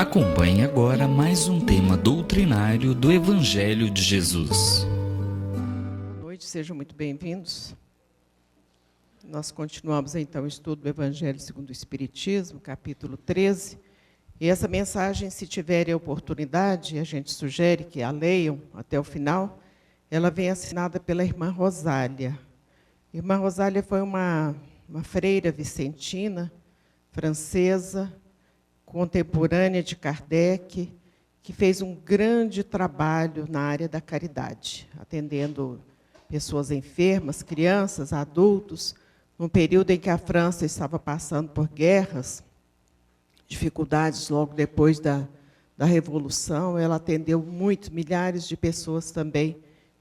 Acompanhe agora mais um tema doutrinário do Evangelho de Jesus. Boa noite, sejam muito bem-vindos. Nós continuamos então o estudo do Evangelho segundo o Espiritismo, capítulo 13. E essa mensagem, se tiverem a oportunidade, a gente sugere que a leiam até o final. Ela vem assinada pela irmã Rosália. Irmã Rosália foi uma freira vicentina, francesa, contemporânea de Kardec, que fez um grande trabalho na área da caridade, atendendo pessoas enfermas, crianças, adultos, num período em que a França estava passando por guerras, dificuldades logo depois da Revolução. Ela atendeu milhares de pessoas também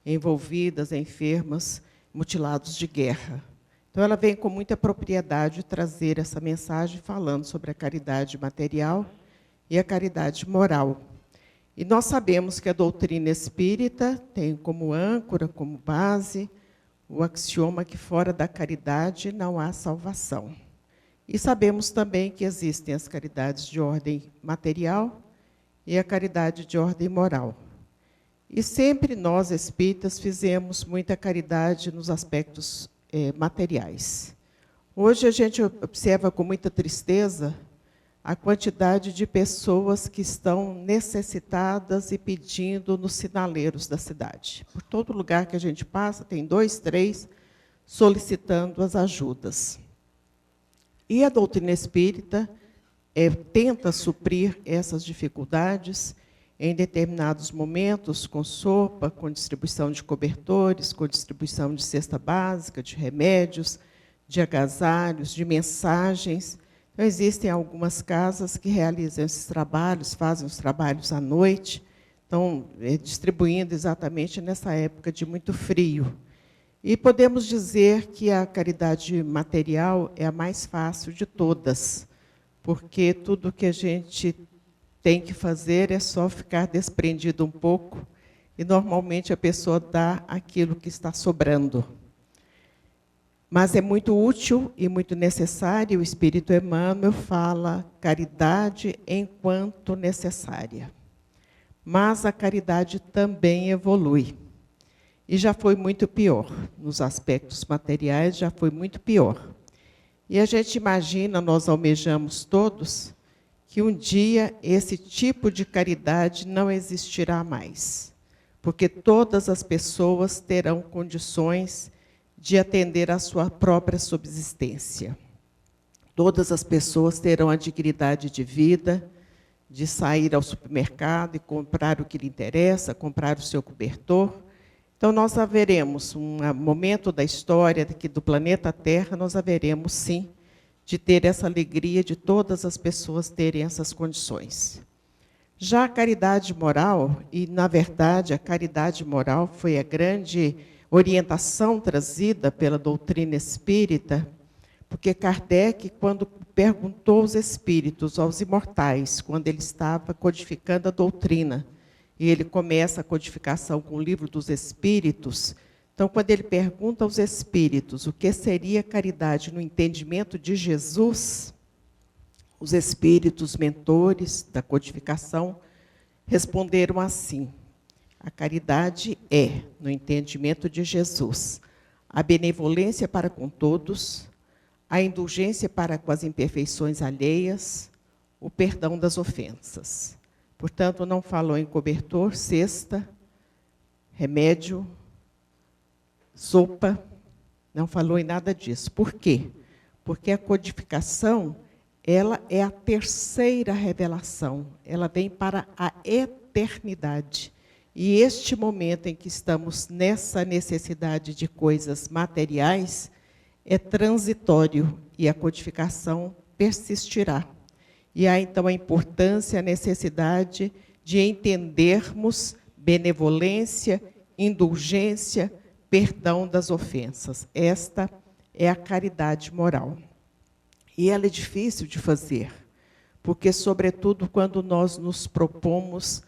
envolvidas, enfermas, mutilados de guerra. Então, ela vem com muita propriedade trazer essa mensagem falando sobre a caridade material e a caridade moral. E nós sabemos que a doutrina espírita tem como âncora, como base, o axioma que fora da caridade não há salvação. E sabemos também que existem as caridades de ordem material e a caridade de ordem moral. E sempre nós, espíritas, fizemos muita caridade nos aspectos materiais. Hoje a gente observa com muita tristeza a quantidade de pessoas que estão necessitadas e pedindo nos sinaleiros da cidade. Por todo lugar que a gente passa, tem 2, 3 solicitando as ajudas. E a doutrina espírita tenta suprir essas dificuldades em determinados momentos, com sopa, com distribuição de cobertores, com distribuição de cesta básica, de remédios, de agasalhos, de mensagens. Então, existem algumas casas que realizam esses trabalhos, fazem os trabalhos à noite, estão distribuindo exatamente nessa época de muito frio. E podemos dizer que a caridade material é a mais fácil de todas, porque tudo que a gente tem que fazer é só ficar desprendido um pouco, e normalmente a pessoa dá aquilo que está sobrando. Mas é muito útil e muito necessário, o Espírito Emmanuel fala caridade enquanto necessária. Mas a caridade também evolui. E já foi muito pior. Nos aspectos materiais, já foi muito pior. E a gente imagina, nós almejamos todos, que um dia esse tipo de caridade não existirá mais, porque todas as pessoas terão condições de atender à sua própria subsistência. Todas as pessoas terão a dignidade de vida, de sair ao supermercado e comprar o que lhe interessa, comprar o seu cobertor. Então, nós haveremos um momento da história aqui do planeta Terra, nós haveremos, sim, de ter essa alegria de todas as pessoas terem essas condições. Já a caridade moral, e, na verdade, a caridade moral foi a grande orientação trazida pela doutrina espírita, porque Kardec, quando perguntou aos espíritos, aos imortais, quando ele estava codificando a doutrina, e ele começa a codificação com o Livro dos Espíritos. Então, quando ele pergunta aos espíritos o que seria caridade no entendimento de Jesus, os espíritos mentores da codificação responderam assim: a caridade é, no entendimento de Jesus, a benevolência para com todos, a indulgência para com as imperfeições alheias, o perdão das ofensas. Portanto, não falou em cobertor, cesta, remédio, sopa, não falou em nada disso. Por quê? Porque a codificação, ela é a terceira revelação, ela vem para a eternidade. E este momento em que estamos nessa necessidade de coisas materiais é transitório e a codificação persistirá. E há, então, a importância, a necessidade de entendermos benevolência, indulgência, perdão das ofensas. Esta é a caridade moral. E ela é difícil de fazer, porque, sobretudo, quando nós nos propomos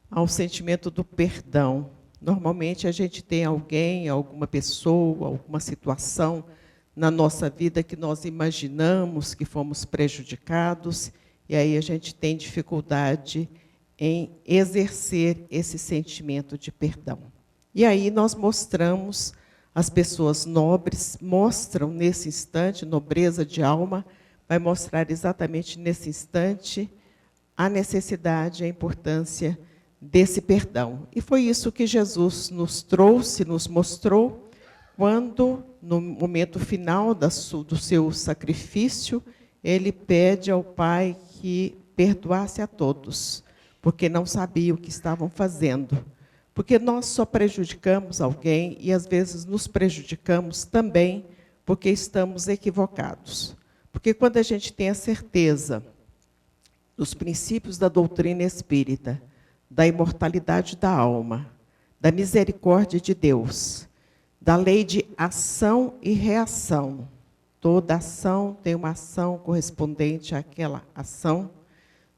ao sentimento do perdão, normalmente a gente tem alguém, alguma pessoa, alguma situação na nossa vida que nós imaginamos que fomos prejudicados e aí a gente tem dificuldade em exercer esse sentimento de perdão. E aí nós mostramos, as pessoas nobres mostram nesse instante, nobreza de alma, vai mostrar exatamente nesse instante a necessidade, a importância desse perdão. E foi isso que Jesus nos trouxe, nos mostrou, quando, no momento final do seu sacrifício, ele pede ao Pai que perdoasse a todos, porque não sabiam o que estavam fazendo. Porque nós só prejudicamos alguém e, às vezes, nos prejudicamos também porque estamos equivocados. Porque quando a gente tem a certeza dos princípios da doutrina espírita, da imortalidade da alma, da misericórdia de Deus, da lei de ação e reação, toda ação tem uma ação correspondente àquela ação,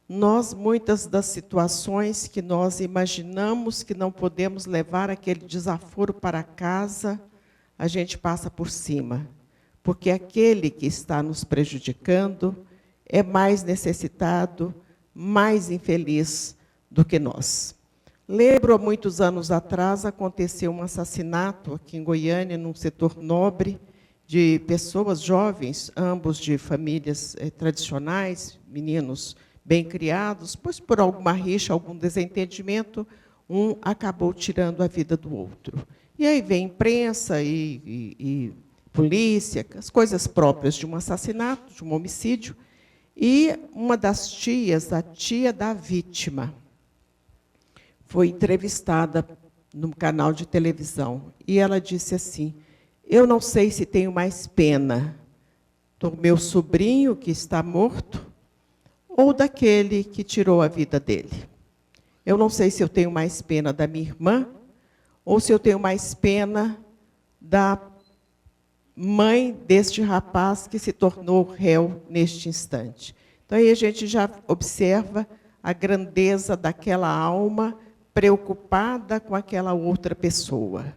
nós, muitas das situações que nós imaginamos que não podemos levar aquele desaforo para casa, a gente passa por cima. Porque aquele que está nos prejudicando é mais necessitado, mais infeliz do que nós. Lembro, há muitos anos atrás, aconteceu um assassinato aqui em Goiânia, num setor nobre, de pessoas jovens, ambos de famílias tradicionais, meninos bem criados, pois por alguma rixa, algum desentendimento, um acabou tirando a vida do outro. E aí vem imprensa e polícia, as coisas próprias de um assassinato, de um homicídio, e uma das tias, a tia da vítima, foi entrevistada num canal de televisão, e ela disse assim: eu não sei se tenho mais pena do meu sobrinho, que está morto, ou daquele que tirou a vida dele. Eu não sei se eu tenho mais pena da minha irmã, ou se eu tenho mais pena da mãe deste rapaz que se tornou réu neste instante. Então, aí a gente já observa a grandeza daquela alma preocupada com aquela outra pessoa,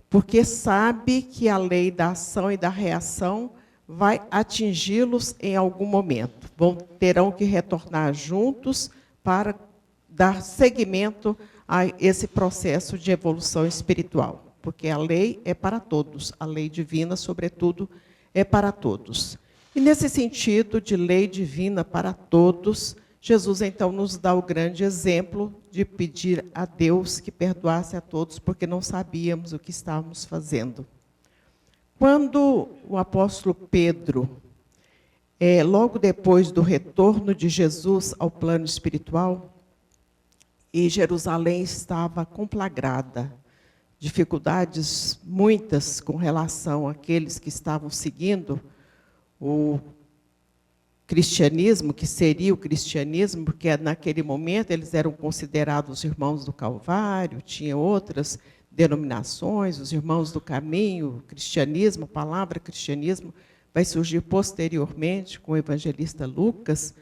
porque sabe que a lei da ação e da reação vai atingi-los em algum momento. Terão que retornar juntos para dar seguimento a esse processo de evolução espiritual, porque a lei é para todos, a lei divina, sobretudo, é para todos. E, nesse sentido de lei divina para todos, Jesus, então, nos dá o grande exemplo de pedir a Deus que perdoasse a todos, porque não sabíamos o que estávamos fazendo. Quando o apóstolo Pedro, logo depois do retorno de Jesus ao plano espiritual, e Jerusalém estava conflagrada, dificuldades muitas com relação àqueles que estavam seguindo o cristianismo, que seria o cristianismo, porque naquele momento eles eram considerados irmãos do Calvário, tinha outras denominações, os irmãos do caminho, o cristianismo, a palavra cristianismo vai surgir posteriormente com o evangelista Lucas.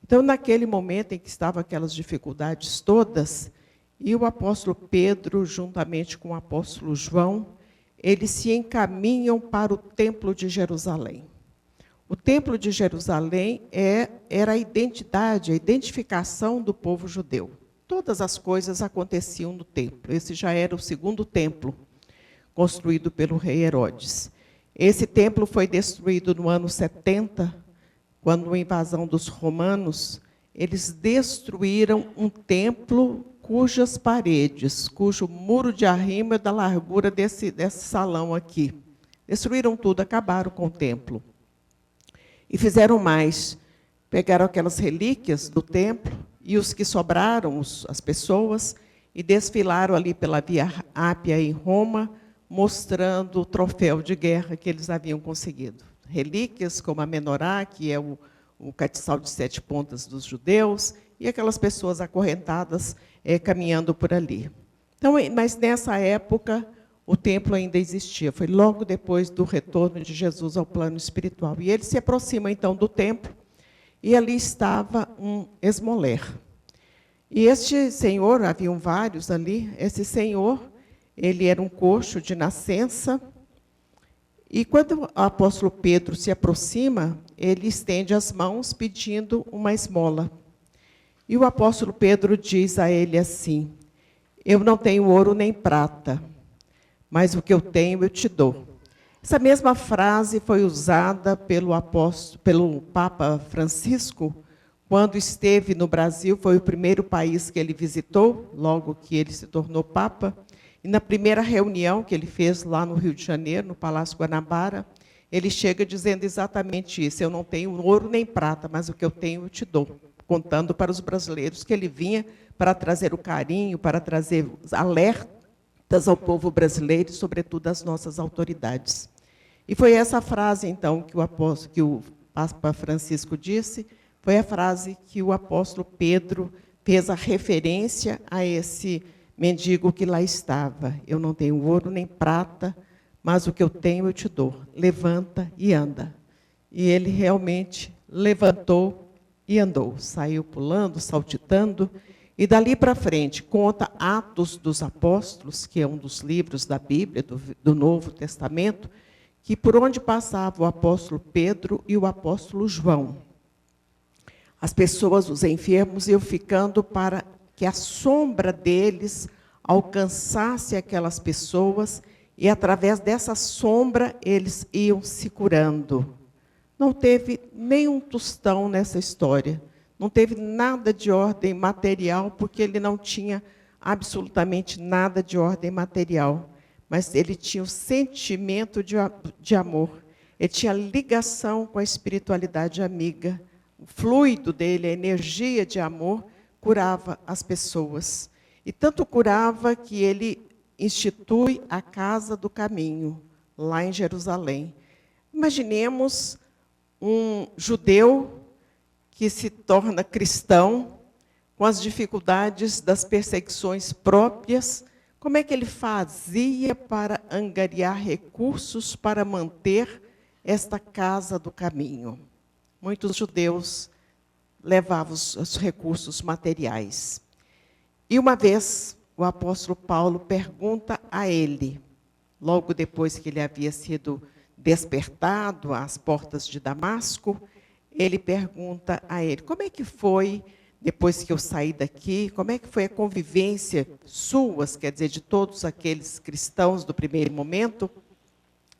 Então, naquele momento em que estavam aquelas dificuldades todas, e o apóstolo Pedro, juntamente com o apóstolo João, eles se encaminham para o templo de Jerusalém. O templo de Jerusalém era a identidade, a identificação do povo judeu. Todas as coisas aconteciam no templo. Esse já era o segundo templo, construído pelo rei Herodes. Esse templo foi destruído no ano 70, quando, a invasão dos romanos, eles destruíram um templo cujas paredes, cujo muro de arrimo é da largura desse salão aqui. Destruíram tudo, acabaram com o templo. E fizeram mais. Pegaram aquelas relíquias do templo, e os que sobraram, as pessoas, e desfilaram ali pela Via Ápia em Roma, mostrando o troféu de guerra que eles haviam conseguido. Relíquias como a menorá, que é o castiçal de 7 pontas dos judeus, e aquelas pessoas acorrentadas caminhando por ali. Então, mas nessa época, o templo ainda existia. Foi logo depois do retorno de Jesus ao plano espiritual. E ele se aproxima, então, do templo, e ali estava um esmoler. E este senhor, haviam vários ali, esse senhor, ele era um coxo de nascença, E quando o apóstolo Pedro se aproxima, ele estende as mãos pedindo uma esmola. E o apóstolo Pedro diz a ele assim: eu não tenho ouro nem prata, mas o que eu tenho eu te dou. Essa mesma frase foi usada pelo Papa Francisco, quando esteve no Brasil, foi o primeiro país que ele visitou, logo que ele se tornou Papa. E na primeira reunião que ele fez lá no Rio de Janeiro, no Palácio Guanabara, ele chega dizendo exatamente isso: eu não tenho ouro nem prata, mas o que eu tenho eu te dou. Contando para os brasileiros que ele vinha para trazer o carinho, para trazer alertas ao povo brasileiro e, sobretudo, às nossas autoridades. E foi essa frase, então, que o Papa Francisco disse, foi a frase que o apóstolo Pedro fez a referência a esse mendigo que lá estava: eu não tenho ouro nem prata, mas o que eu tenho eu te dou. Levanta e anda. E ele realmente levantou e andou, saiu pulando, saltitando, e dali para frente conta Atos dos Apóstolos, que é um dos livros da Bíblia, do Novo Testamento, que por onde passava o apóstolo Pedro e o apóstolo João, as pessoas, os enfermos, iam ficando para que a sombra deles alcançasse aquelas pessoas, e através dessa sombra eles iam se curando. Não teve nenhum tostão nessa história, não teve nada de ordem material, porque ele não tinha absolutamente nada de ordem material, mas ele tinha o sentimento de amor, ele tinha ligação com a espiritualidade amiga, o fluido dele, a energia de amor, curava as pessoas. E tanto curava que ele institui a Casa do Caminho, lá em Jerusalém. Imaginemos um judeu que se torna cristão, com as dificuldades das perseguições próprias. Como é que ele fazia para angariar recursos para manter esta Casa do Caminho? Muitos judeus levavam os recursos materiais. E uma vez o apóstolo Paulo pergunta a ele, logo depois que ele havia sido despertado às portas de Damasco, ele pergunta a ele: como é que foi, depois que eu saí daqui, como é que foi a convivência suas, quer dizer, de todos aqueles cristãos do primeiro momento?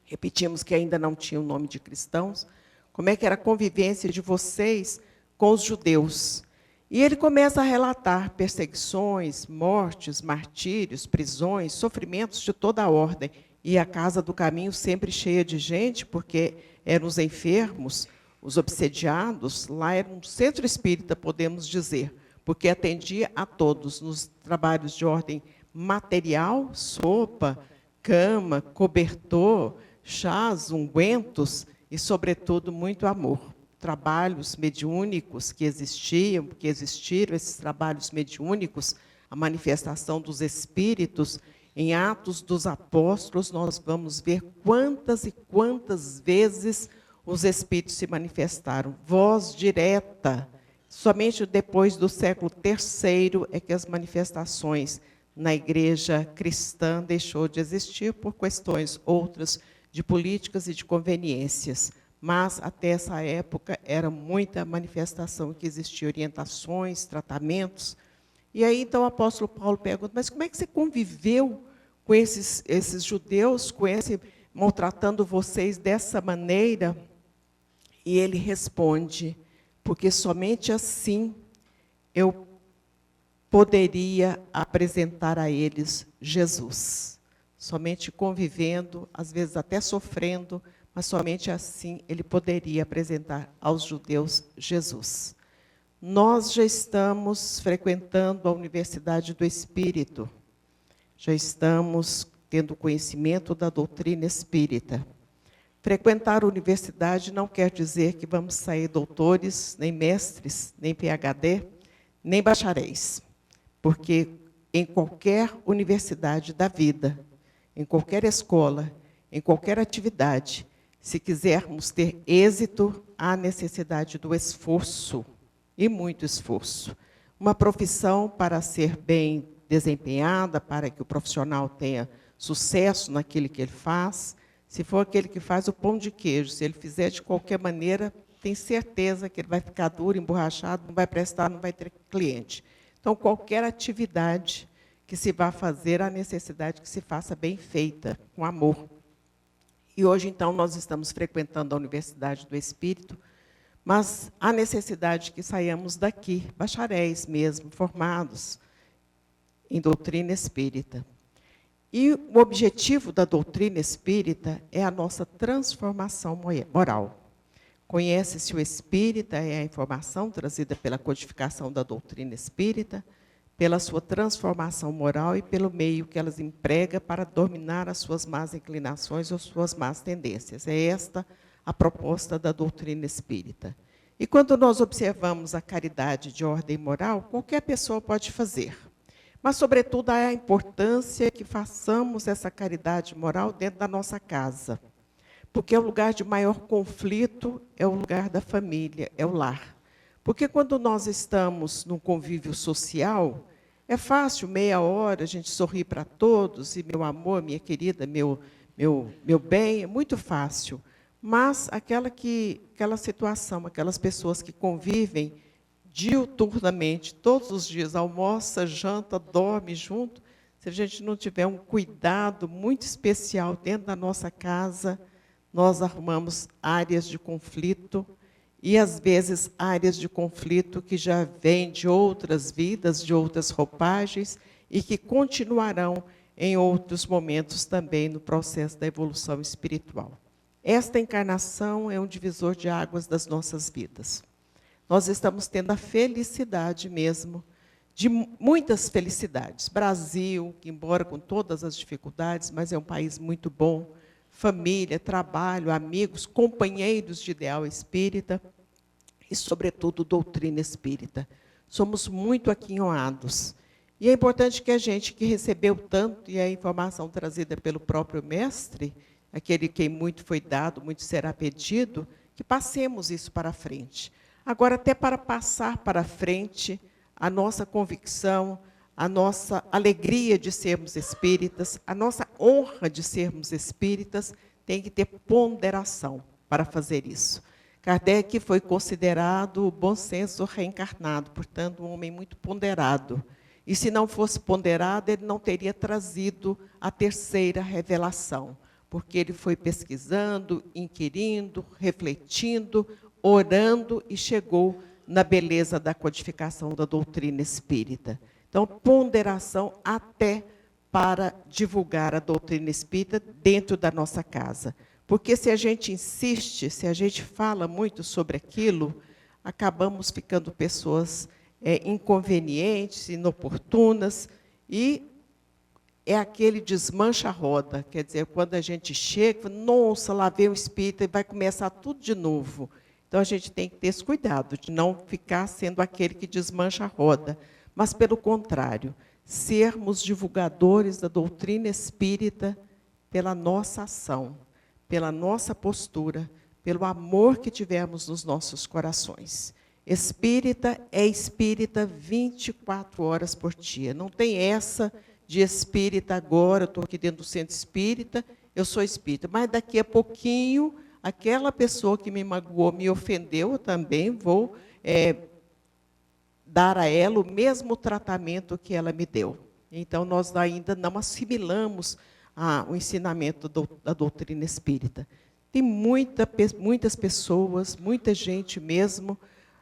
Repetimos que ainda não tinha o nome de cristãos. Como é que era a convivência de vocês com os judeus? E ele começa a relatar perseguições, mortes, martírios, prisões, sofrimentos de toda a ordem. E a Casa do Caminho sempre cheia de gente, porque eram os enfermos, os obsediados. Lá era um centro espírita, podemos dizer, porque atendia a todos nos trabalhos de ordem material, sopa, cama, cobertor, chás, ungüentos e, sobretudo, muito amor. Trabalhos mediúnicos que existiram, esses trabalhos mediúnicos, a manifestação dos espíritos. Em Atos dos Apóstolos, nós vamos ver quantas e quantas vezes os espíritos se manifestaram. Voz direta. Somente depois do século III é que as manifestações na igreja cristã deixou de existir por questões outras de políticas e de conveniências. Mas, até essa época, era muita manifestação que existia, orientações, tratamentos. E aí, então, o apóstolo Paulo pergunta: mas como é que você conviveu com esses judeus, maltratando vocês dessa maneira? E ele responde: porque somente assim eu poderia apresentar a eles Jesus. Somente convivendo, às vezes até sofrendo, mas somente assim ele poderia apresentar aos judeus Jesus. Nós já estamos frequentando a Universidade do Espírito, já estamos tendo conhecimento da doutrina espírita. Frequentar a universidade não quer dizer que vamos sair doutores, nem mestres, nem PhD, nem bacharéis, porque em qualquer universidade da vida, em qualquer escola, em qualquer atividade, se quisermos ter êxito, há necessidade do esforço, e muito esforço. Uma profissão, para ser bem desempenhada, para que o profissional tenha sucesso naquilo que ele faz, Se for aquele que faz o pão de queijo, se ele fizer de qualquer maneira, tem certeza que ele vai ficar duro, emborrachado, não vai prestar, não vai ter cliente. Então, qualquer atividade que se vá fazer, há necessidade que se faça bem feita, com amor. E hoje, então, nós estamos frequentando a Universidade do Espírito, mas há necessidade que saiamos daqui, bacharéis mesmo, formados em doutrina espírita. E o objetivo da doutrina espírita é a nossa transformação moral. Conhece-se o espírita, é a informação trazida pela codificação da doutrina espírita, pela sua transformação moral e pelo meio que elas emprega para dominar as suas más inclinações ou suas más tendências. É esta a proposta da doutrina espírita. E quando nós observamos a caridade de ordem moral, qualquer pessoa pode fazer. Mas, sobretudo, há a importância que façamos essa caridade moral dentro da nossa casa. Porque o lugar de maior conflito é o lugar da família, é o lar. Porque quando nós estamos num convívio social, é fácil, meia hora, a gente sorrir para todos, e meu amor, minha querida, meu bem, é muito fácil. Mas aquela situação, aquelas pessoas que convivem diuturnamente, todos os dias, almoça, janta, dorme junto, se a gente não tiver um cuidado muito especial dentro da nossa casa, nós arrumamos áreas de conflito, e, às vezes, áreas de conflito que já vêm de outras vidas, de outras roupagens, e que continuarão em outros momentos também no processo da evolução espiritual. Esta encarnação é um divisor de águas das nossas vidas. Nós estamos tendo a felicidade mesmo, de muitas felicidades. Brasil, que embora com todas as dificuldades, mas é um país muito bom, família, trabalho, amigos, companheiros de ideal espírita e, sobretudo, doutrina espírita. Somos muito aquinhoados. E é importante que a gente que recebeu tanto, e a informação trazida pelo próprio mestre, aquele que muito foi dado, muito será pedido, que passemos isso para frente. Agora, até para passar para frente a nossa convicção, a nossa alegria de sermos espíritas, a nossa honra de sermos espíritas, tem que ter ponderação para fazer isso. Kardec foi considerado o bom senso reencarnado, portanto, um homem muito ponderado. E, se não fosse ponderado, ele não teria trazido a terceira revelação, porque ele foi pesquisando, inquirindo, refletindo, orando e chegou na beleza da codificação da doutrina espírita. Então, ponderação até para divulgar a doutrina espírita dentro da nossa casa. Porque se a gente insiste, se a gente fala muito sobre aquilo, acabamos ficando pessoas inconvenientes, inoportunas, e é aquele desmancha-roda. Quer dizer, quando a gente chega, nossa, lá vem o espírita e vai começar tudo de novo. Então, a gente tem que ter esse cuidado de não ficar sendo aquele que desmancha a roda, mas, pelo contrário, sermos divulgadores da doutrina espírita pela nossa ação, pela nossa postura, pelo amor que tivermos nos nossos corações. Espírita é espírita 24 horas por dia. Não tem essa de espírita agora, estou aqui dentro do centro espírita, eu sou espírita, mas daqui a pouquinho, aquela pessoa que me magoou, me ofendeu, eu também vou dar a ela o mesmo tratamento que ela me deu. Então, nós ainda não assimilamos o ensinamento da doutrina espírita. Tem muitas pessoas, muita gente mesmo,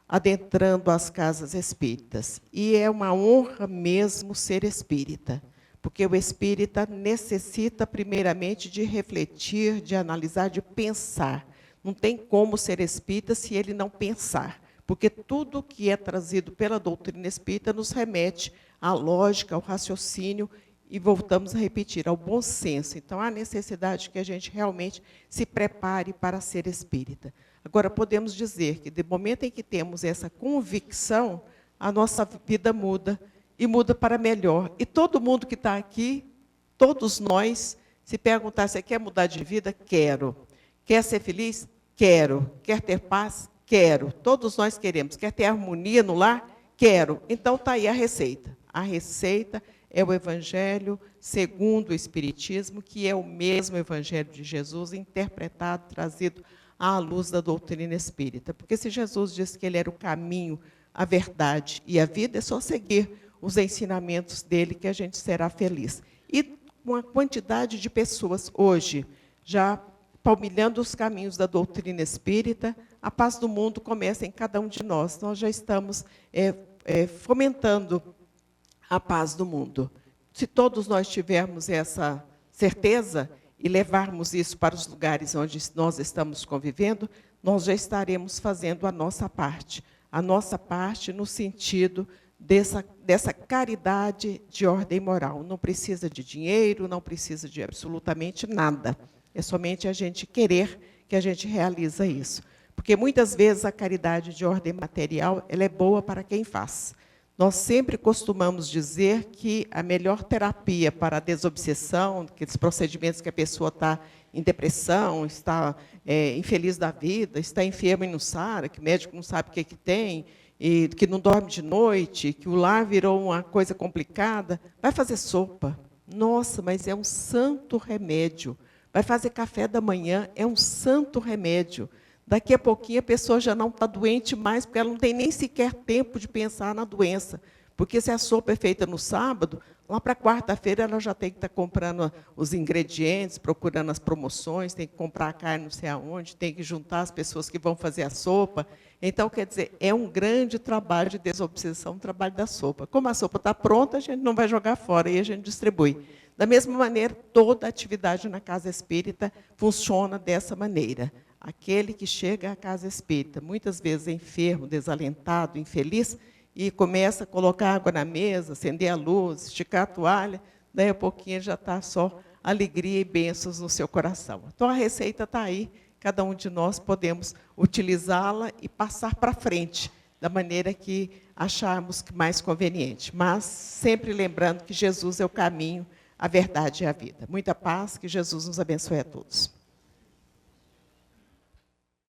adentrando as casas espíritas. E é uma honra mesmo ser espírita, porque o espírita necessita, primeiramente, de refletir, de analisar, de pensar. Não tem como ser espírita se ele não pensar, porque tudo que é trazido pela doutrina espírita nos remete à lógica, ao raciocínio, e voltamos a repetir, ao bom senso. Então, há necessidade que a gente realmente se prepare para ser espírita. Agora, podemos dizer que, do momento em que temos essa convicção, a nossa vida muda, e muda para melhor. E todo mundo que está aqui, todos nós, se perguntar, você quer mudar de vida? Quero. Quer ser feliz? Quero. Quer ter paz? Quero. Todos nós queremos. Quer ter harmonia no lar? Quero. Então, está aí a receita. A receita é o Evangelho segundo o Espiritismo, que é o mesmo Evangelho de Jesus, interpretado, trazido à luz da doutrina espírita. Porque se Jesus disse que ele era o caminho, a verdade e a vida, é só seguir os ensinamentos dele que a gente será feliz. E uma quantidade de pessoas hoje já palmilhando os caminhos da doutrina espírita, a paz do mundo começa em cada um de nós. Nós já estamos fomentando a paz do mundo. Se todos nós tivermos essa certeza e levarmos isso para os lugares onde nós estamos convivendo, nós já estaremos fazendo a nossa parte. A nossa parte no sentido dessa caridade de ordem moral. Não precisa de dinheiro, não precisa de absolutamente nada. É somente a gente querer que a gente realiza isso. Porque, muitas vezes, a caridade de ordem material ela é boa para quem faz. Nós sempre costumamos dizer que a melhor terapia para a desobsessão, aqueles procedimentos que a pessoa está em depressão, está infeliz da vida, está enferma e não sara, que o médico não sabe o que tem, e que não dorme de noite, que o lar virou uma coisa complicada, vai fazer sopa. Nossa, mas é um santo remédio. Vai fazer café da manhã, é um santo remédio. Daqui a pouquinho a pessoa já não está doente mais, porque ela não tem nem sequer tempo de pensar na doença. Porque se a sopa é feita no sábado, lá para quarta-feira ela já tem que estar comprando os ingredientes, procurando as promoções, tem que comprar a carne não sei aonde, tem que juntar as pessoas que vão fazer a sopa. Então, quer dizer, é um grande trabalho de desobsessão, o trabalho da sopa. Como a sopa está pronta, a gente não vai jogar fora, e a gente distribui. Da mesma maneira, toda atividade na casa espírita funciona dessa maneira. Aquele que chega à casa espírita, muitas vezes enfermo, desalentado, infeliz, e começa a colocar água na mesa, acender a luz, esticar a toalha, daí a pouquinho já está só alegria e bênçãos no seu coração. Então, a receita está aí, cada um de nós podemos utilizá-la e passar para frente, da maneira que acharmos mais conveniente. Mas sempre lembrando que Jesus é o caminho, a verdade e a vida. Muita paz, que Jesus nos abençoe a todos.